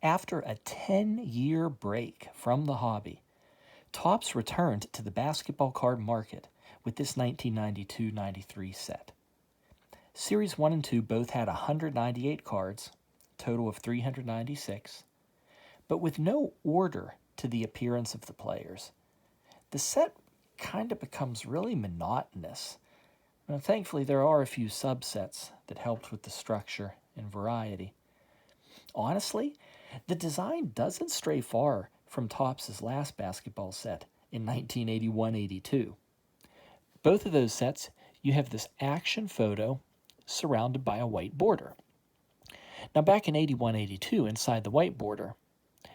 After a 10-year break from the hobby, Topps returned to the basketball card market with this 1992-93 set. Series 1 and 2 both had 198 cards, total of 396, but with no order to the appearance of the players. The set kind of becomes really monotonous. Now, thankfully, there are a few subsets that helped with the structure and variety. Honestly, the design doesn't stray far from Topps' last basketball set in 1981-82. Both of those sets, you have this action photo surrounded by a white border. Now, back in 81-82, inside the white border,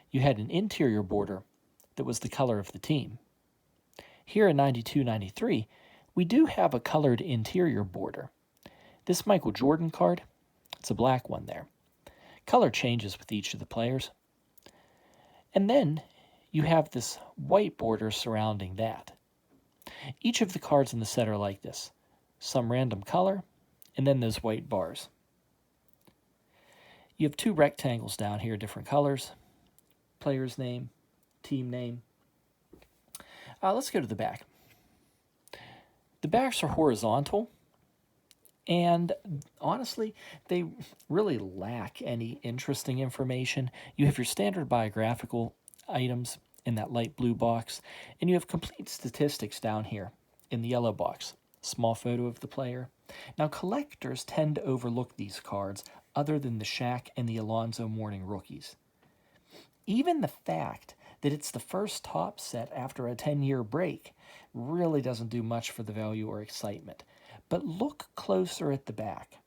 you had an interior border that was the color of the team. Here in 92-93, we do have a colored interior border. This Michael Jordan card, it's a black one there. Color changes with each of the players. And then you have this white border surrounding that. Each of the cards in the set are like this. Some random color, and then those white bars. You have two rectangles down here, different colors. Player's name, team name. Let's go to the back. The backs are horizontal, and honestly, they really lack any interesting information. You have your standard biographical items in that light blue box, and you have complete statistics down here in the yellow box. Small photo of the player. Now, collectors tend to overlook these cards other than the Shaq and the Alonzo Mourning rookies. Even the fact that it's the first Topps set after a 10-year break really doesn't do much for the value or excitement. But look closer at the back,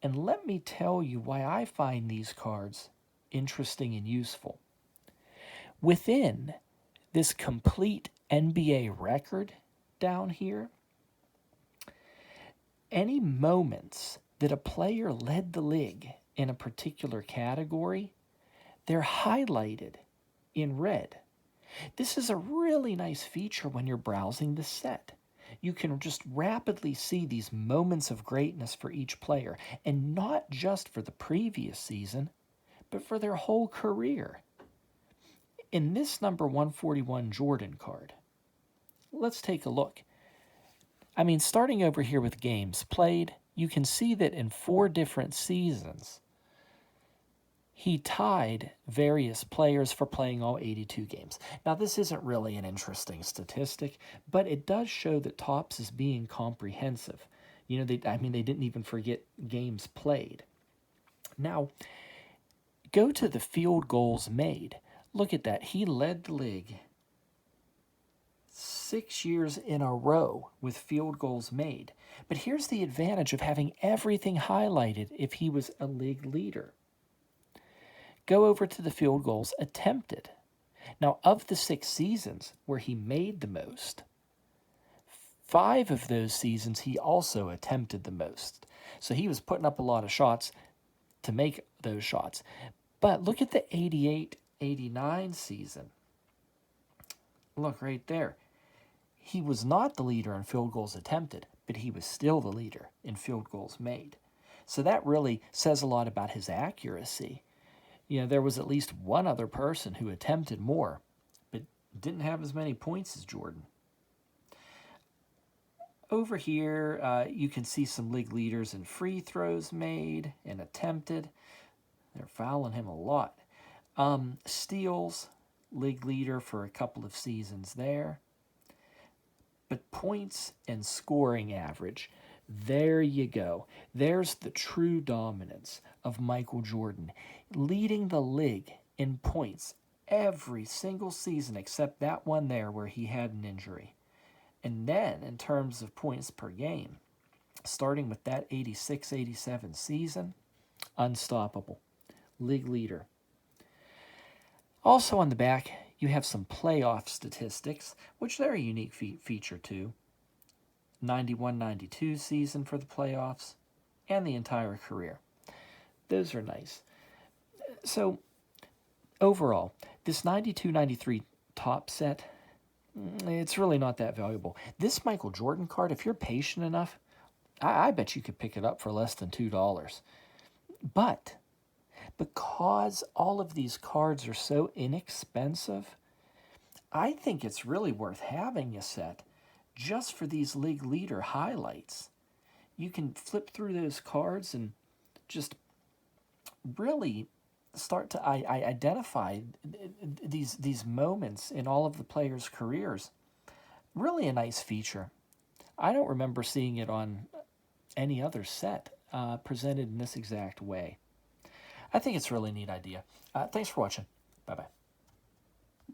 and let me tell you why I find these cards interesting and useful. Within this complete NBA record down here, any moments that a player led the league in a particular category, they're highlighted in red. This is a really nice feature when you're browsing the set. You can just rapidly see these moments of greatness for each player, and not just for the previous season, but for their whole career. In this number 141 Jordan card, let's take a look. I mean, starting over here with games played, you can see that in 4 different seasons, he tied various players for playing all 82 games. Now, this isn't really an interesting statistic, but it does show that Topps is being comprehensive. You know, they didn't even forget games played. Now, go to the field goals made. Look at that. He led the league 6 years in a row with field goals made. But here's the advantage of having everything highlighted if he was a league leader. Go over to the field goals attempted. Now, of the 6 seasons where he made the most, 5 of those seasons he also attempted the most. So he was putting up a lot of shots to make those shots. But look at the 88-89 season. Look right there. He was not the leader in field goals attempted, but he was still the leader in field goals made. So that really says a lot about his accuracy. You know, there was at least one other person who attempted more, but didn't have as many points as Jordan. Over here, you can see some league leaders in free throws made and attempted. They're fouling him a lot. Steals, league leader for a couple of seasons there. But points and scoring average, there you go. There's the true dominance of Michael Jordan, leading the league in points every single season except that one there where he had an injury. And then in terms of points per game, starting with that 86-87 season, unstoppable. League leader. Also on the back, you have some playoff statistics, which they're a unique feature too. 91-92 season for the playoffs, and the entire career. Those are nice. So, overall, this 92-93 Topps set, it's really not that valuable. This Michael Jordan card, if you're patient enough, I bet you could pick it up for less than $2. But Because all of these cards are so inexpensive, I think it's really worth having a set just for these league leader highlights. You can flip through those cards and just really start to identify these moments in all of the players' careers. Really a nice feature. I don't remember seeing it on any other set presented in this exact way. I think it's a really neat idea. Thanks for watching. Bye-bye.